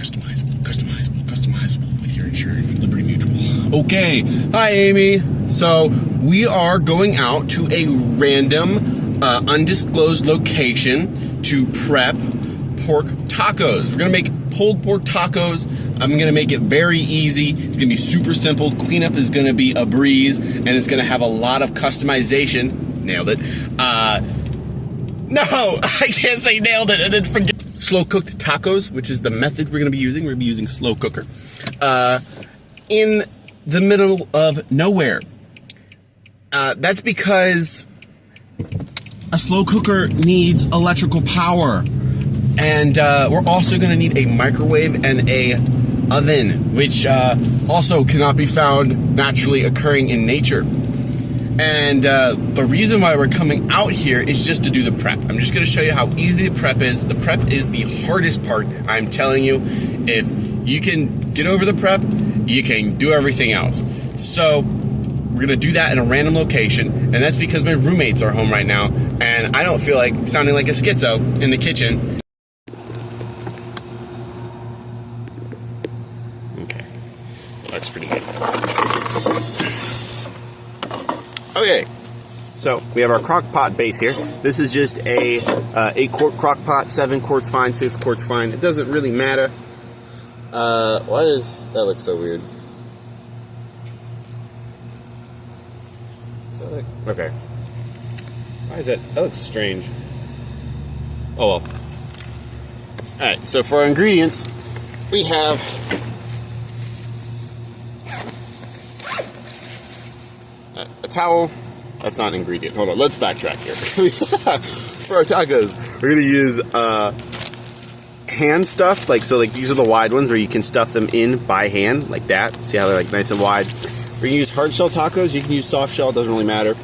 Customizable with your insurance, Liberty Mutual. Okay, hi Amy. So we are going out to a random, undisclosed location to prep pork tacos. We're gonna make pulled pork tacos. I'm gonna make it very easy. It's gonna be super simple. Cleanup is gonna be a breeze, and it's gonna have a lot of customization. Nailed it. No, I can't say nailed it and then forget. Slow cooked tacos, which is the method we're gonna be using. We're gonna be using slow cooker. In the middle of nowhere. That's because a slow cooker needs electrical power. And we're also gonna need a microwave and a oven, which also cannot be found naturally occurring in nature. And the reason why we're coming out here is just to do the prep. I'm just gonna show you how easy the prep is. The prep is the hardest part. I'm telling you, if you can get over the prep, you can do everything else. So we're gonna do that in a random location, and that's because my roommates are home right now, and I don't feel like sounding like a schizo in the kitchen. Okay, that's pretty good. Okay, so we have our crock pot base here. This is just a 8-quart crock pot, 7 quarts fine, 6 quarts fine. It doesn't really matter. Why does that look so weird? Is that like, okay. Why is that? That looks strange. Oh well. Alright, so for our ingredients, we have a towel. That's not an ingredient. Hold on, let's backtrack here. For our tacos, we're gonna use hand stuff, like these are the wide ones where you can stuff them in by hand, like that. See how they're like nice and wide? We're gonna use hard shell tacos. You can use soft shell, doesn't really matter.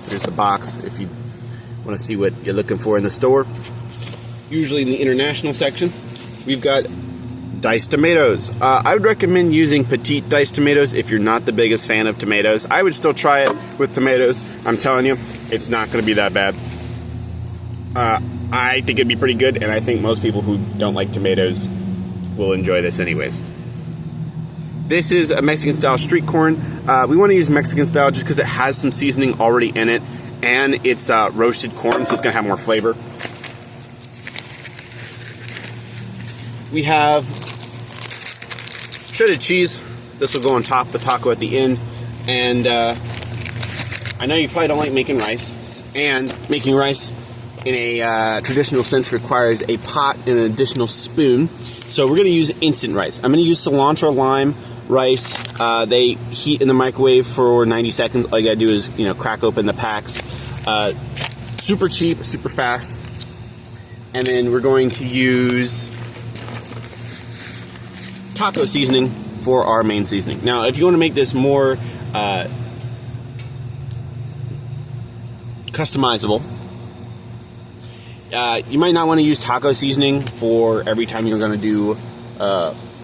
Here's the box if you want to see what you're looking for in the store. Usually in the international section, we've got diced tomatoes. I would recommend using petite diced tomatoes if you're not the biggest fan of tomatoes. I would still try it with tomatoes. I'm telling you, it's not going to be that bad. I think it'd be pretty good, and I think most people who don't like tomatoes will enjoy this anyways. This is a Mexican style street corn. We want to use Mexican style just because it has some seasoning already in it, and it's roasted corn, so it's going to have more flavor. We have shredded cheese. This will go on top of the taco at the end. And I know you probably don't like making rice. And making rice in a traditional sense requires a pot and an additional spoon. So we're going to use instant rice. I'm going to use cilantro lime rice. They heat in the microwave for 90 seconds. All you got to do is, crack open the packs. Super cheap, super fast. And then we're going to use taco seasoning for our main seasoning. Now, if you want to make this more customizable, you might not want to use taco seasoning for every time you're going to do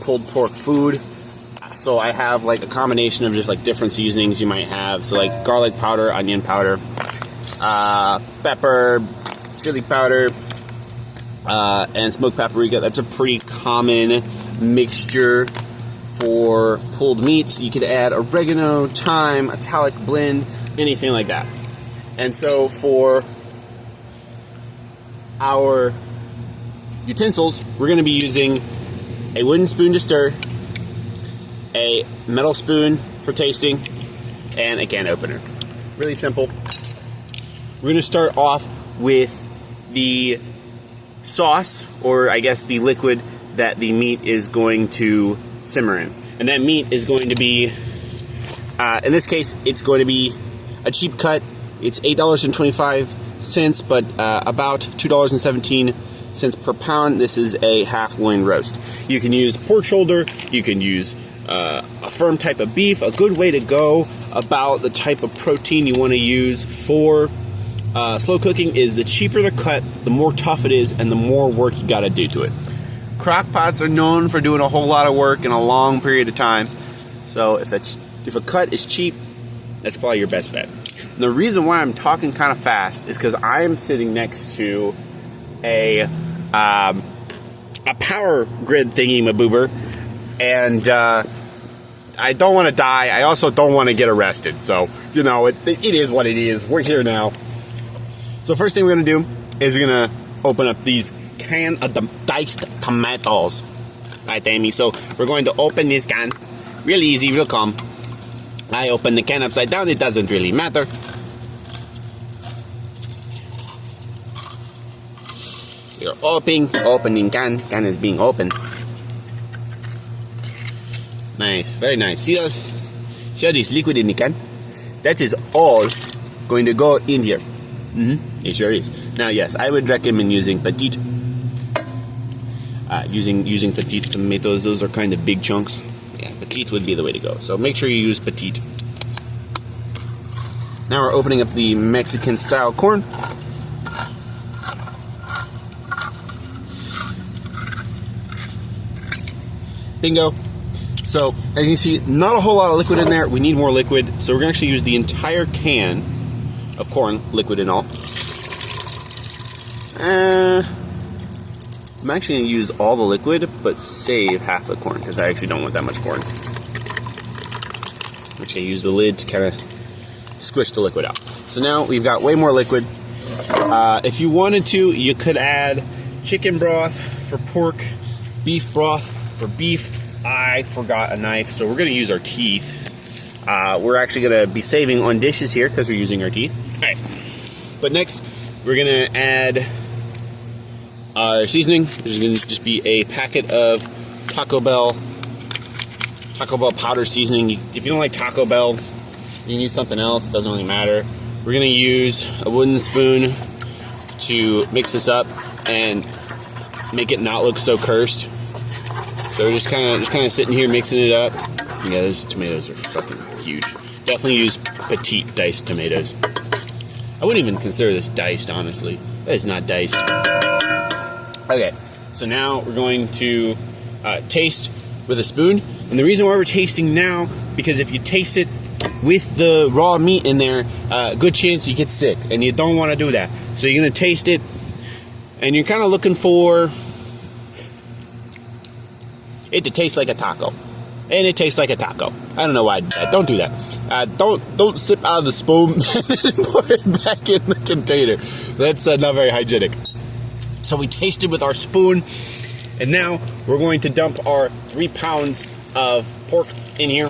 pulled pork food. So I have like a combination of just like different seasonings you might have. So like garlic powder, onion powder, pepper, chili powder, and smoked paprika. That's a pretty common mixture for pulled meats. You could add oregano, thyme, italic blend, anything like that. And so for our utensils, we're going to be using a wooden spoon to stir, a metal spoon for tasting, and a can opener. Really simple. We're going to start off with the sauce, or I guess the liquid that the meat is going to simmer in. And that meat is going to be, in this case, it's going to be a cheap cut. It's $8.25, but about $2.17 per pound. This is a half loin roast. You can use pork shoulder, you can use a firm type of beef. A good way to go about the type of protein you want to use for slow cooking is the cheaper the cut, the more tough it is, and the more work you got to do to it. Crock pots are known for doing a whole lot of work in a long period of time. So if a cut is cheap, that's probably your best bet. And the reason why I'm talking kind of fast is because I am sitting next to a power grid thingy maboober, and I don't want to die. I also don't want to get arrested. So, you know, it is what it is. We're here now. So first thing we're going to do is we're going to open up these can of the diced tomatoes. Right, Amy? So we're going to open this can. Real easy, real calm. I open the can upside down. It doesn't really matter. You're opening can. Can is being opened. Nice, very nice. See us? See all this liquid in the can? That is all going to go in here. It sure is. Now, yes, I would recommend using petite. Using petite tomatoes. Those are kind of big chunks. Yeah, petite would be the way to go. So make sure you use petite. Now we're opening up the Mexican style corn. Bingo. So, as you can see, not a whole lot of liquid in there. We need more liquid. So we're going to actually use the entire can of corn, liquid and all. I'm actually going to use all the liquid, but save half the corn, because I actually don't want that much corn. Which I use the lid to kind of squish the liquid out. So now we've got way more liquid. If you wanted to, you could add chicken broth for pork, beef broth for beef. I forgot a knife, so we're going to use our teeth. We're actually going to be saving on dishes here because we're using our teeth. All right. But next, we're going to add our seasoning, which is going to just be a packet of Taco Bell powder seasoning. If you don't like Taco Bell, you can use something else. It doesn't really matter. We're going to use a wooden spoon to mix this up and make it not look so cursed. So we're just kind of sitting here mixing it up. Yeah, those tomatoes are fucking huge. Definitely use petite diced tomatoes. I wouldn't even consider this diced, honestly. That is not diced. Okay, so now we're going to taste with a spoon. And the reason why we're tasting now, because if you taste it with the raw meat in there, good chance you get sick, and you don't want to do that. So you're going to taste it, and you're kind of looking for it to taste like a taco. And it tastes like a taco. I don't know why I did that. Don't do that. Don't sip out of the spoon and pour it back in the container. That's not very hygienic. So we tasted with our spoon, and now we're going to dump our 3 pounds of pork in here.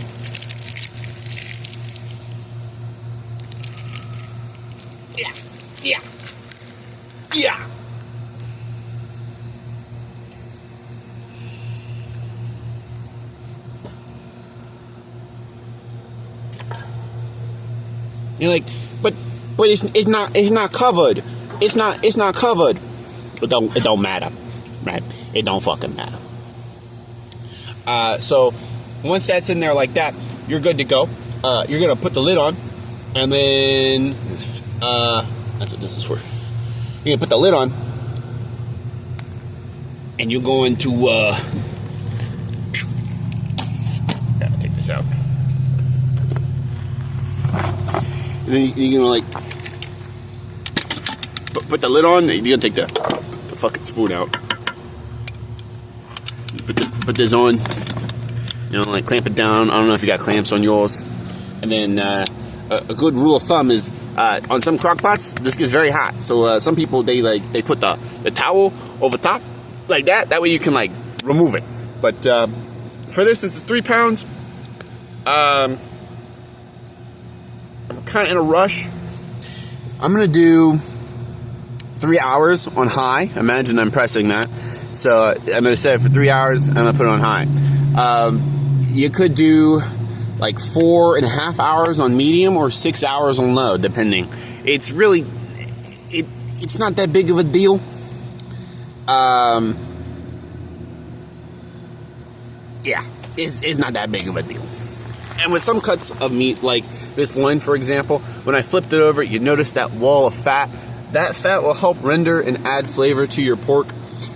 Yeah. You're like, but it's not covered. It's not covered. It don't matter, right? It don't fucking matter. So once that's in there like that, you're good to go. You're gonna put the lid on, and then that's what this is for. You're gonna put the lid on, and you're going to take this out. And then you're gonna like put the lid on. You're gonna take the fucking spoon out. Put this on. You know, like clamp it down. I don't know if you got clamps on yours. And then a good rule of thumb is on some crock pots, this gets very hot. So some people they put the towel over top like that. That way you can like remove it. But for this, since it's 3 pounds, I'm kind of in a rush. I'm gonna do 3 hours on high. Imagine I'm pressing that. So I'm gonna set it for 3 hours. I'm gonna put it on high. You could do like 4.5 hours on medium or 6 hours on low, depending. It's really, it's not that big of a deal. Yeah, it's not that big of a deal. And with some cuts of meat, like this loin, for example, when I flipped it over, you notice that wall of fat. That fat will help render and add flavor to your pork.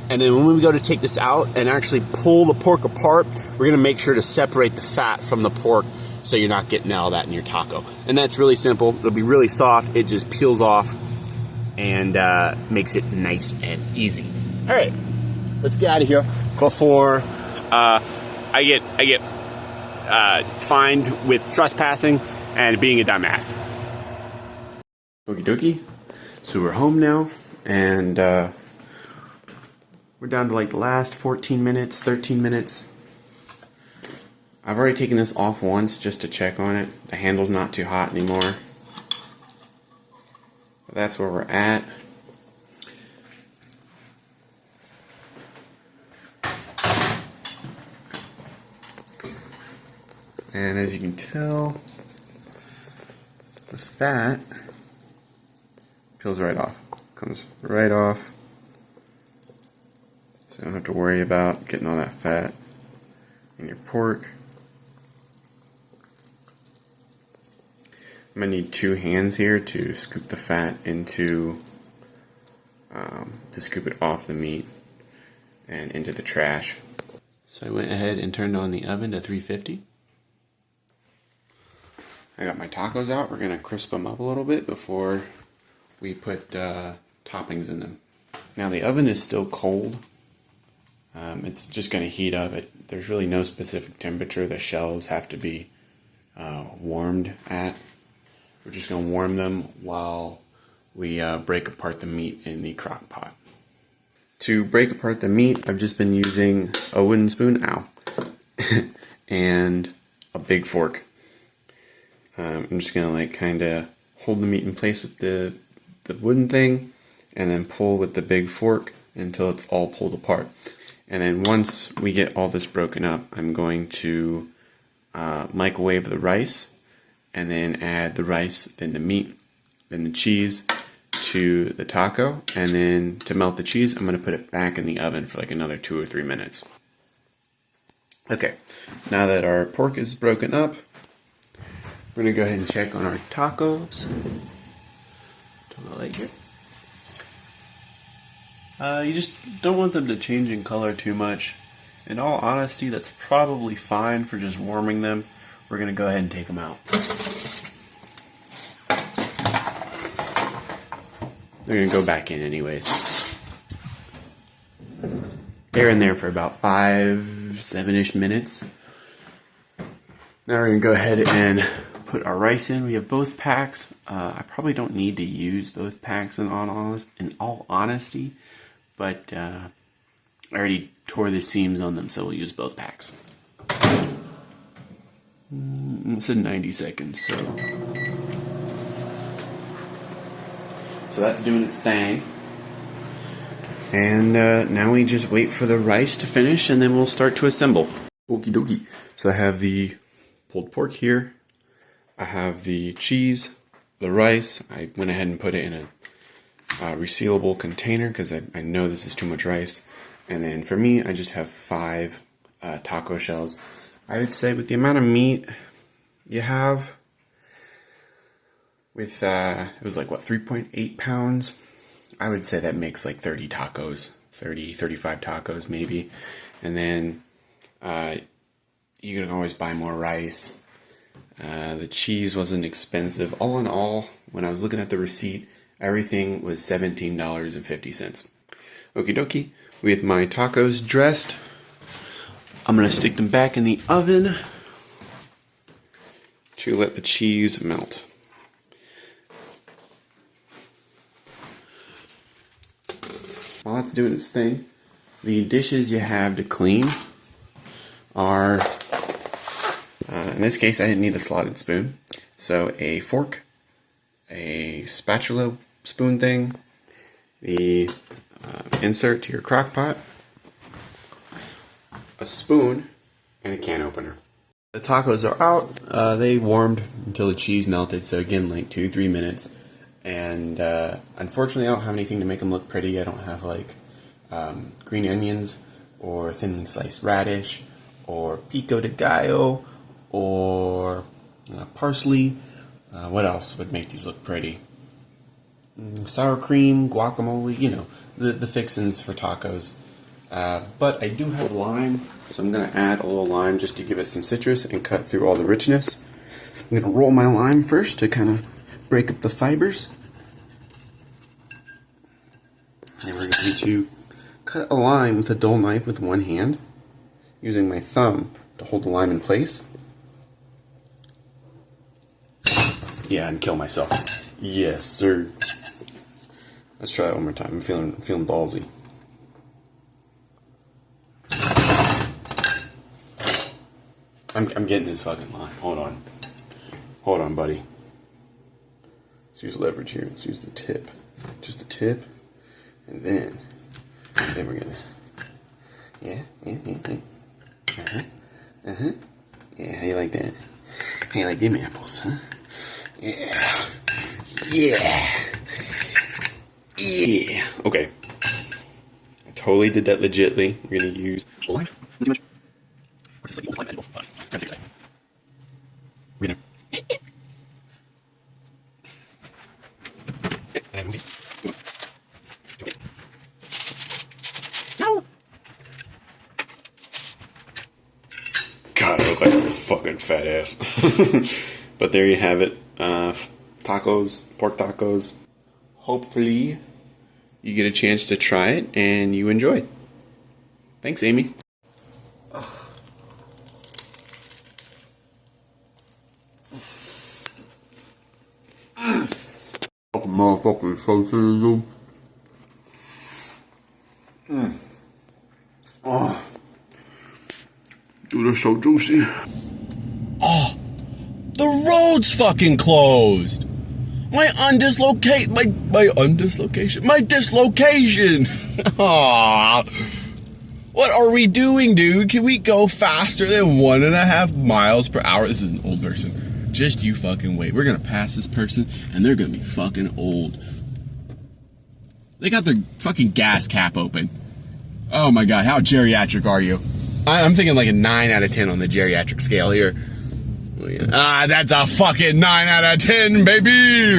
And then when we go to take this out and actually pull the pork apart, we're gonna make sure to separate the fat from the pork so you're not getting all that in your taco. And that's really simple. It'll be really soft. It just peels off and makes it nice and easy. All right, let's get out of here before I get fined with trespassing and being a dumbass. Okie dokie. So we're home now, and we're down to like the last 14 minutes, 13 minutes. I've already taken this off once just to check on it. The handle's not too hot anymore. But that's where we're at. And as you can tell, the fat peels right off. Comes right off. So you don't have to worry about getting all that fat in your pork. I'm going to need 2 hands here to scoop the fat into, to scoop it off the meat and into the trash. So I went ahead and turned on the oven to 350. I got my tacos out. We're going to crisp them up a little bit before we put toppings in them. Now the oven is still cold. It's just going to heat up. There's really no specific temperature the shells have to be warmed at. We're just going to warm them while we break apart the meat in the crock pot. To break apart the meat, I've just been using a wooden spoon, and a big fork. I'm just going to like kind of hold the meat in place with the wooden thing, and then pull with the big fork until it's all pulled apart. And then once we get all this broken up, I'm going to microwave the rice, and then add the rice, then the meat, then the cheese to the taco, and then to melt the cheese, I'm going to put it back in the oven for like another 2 or 3 minutes. Okay, now that our pork is broken up, we're going to go ahead and check on our tacos. Turn the light here. You just don't want them to change in color too much. In all honesty, that's probably fine for just warming them. We're going to go ahead and take them out. They're going to go back in anyways. They're in there for about 5-7-ish minutes. Now we're going to go ahead and put our rice in. We have both packs. I probably don't need to use both packs in all honesty, but I already tore the seams on them, so we'll use both packs. It said 90 seconds, so that's doing its thing. And now we just wait for the rice to finish, and then we'll start to assemble. Okie dokie. So I have the pulled pork here. I have the cheese, the rice. I went ahead and put it in a resealable container because I know this is too much rice. And then for me, I just have 5 taco shells. I would say with the amount of meat you have, with it was like what, 3.8 pounds, I would say that makes like 30 tacos, 35 tacos maybe. And then you can always buy more rice. The cheese wasn't expensive. All in all, when I was looking at the receipt, everything was $17.50. Okie dokie. With my tacos dressed, I'm going to stick them back in the oven to let the cheese melt. While that's doing its thing, the dishes you have to clean are, in this case I didn't need a slotted spoon, so a fork, a spatula spoon thing, the insert to your crock pot, a spoon, and a can opener. The tacos are out. They warmed until the cheese melted, so again like 2-3 minutes. And unfortunately I don't have anything to make them look pretty. I don't have like green onions or thinly sliced radish or pico de gallo or parsley. What else would make these look pretty? Sour cream, guacamole, you know, the fixins for tacos. But I do have lime, so I'm going to add a little lime just to give it some citrus and cut through all the richness. I'm going to roll my lime first to kind of break up the fibers. And we're going to cut a line with a dull knife with one hand, using my thumb to hold the line in place. Yeah, and kill myself. Yes, sir. Let's try it one more time. I'm feeling ballsy. I'm getting this fucking line. Hold on, buddy. Let's use leverage here. Let's use the tip. Just the tip, and then we're gonna. Yeah. Yeah, how you like that? How you like them apples, huh? Yeah. Okay. I totally did that legitly. We're gonna use line. We're gonna. God, I look like a fucking fat ass. But there you have it. Tacos, pork tacos. Hopefully you get a chance to try it and you enjoy it. Thanks, Amy. Motherfucker, so good. Oh, dude, they're so juicy. Oh, the road's fucking closed. My dislocation. Aww. What are we doing, dude? Can we go faster than 1.5 miles per hour? This is an old person. Just you fucking wait. We're gonna pass this person, and they're gonna be fucking old. They got their fucking gas cap open. Oh my god, how geriatric are you? I'm thinking like a 9 out of 10 on the geriatric scale here. That's a fucking 9 out of 10, baby!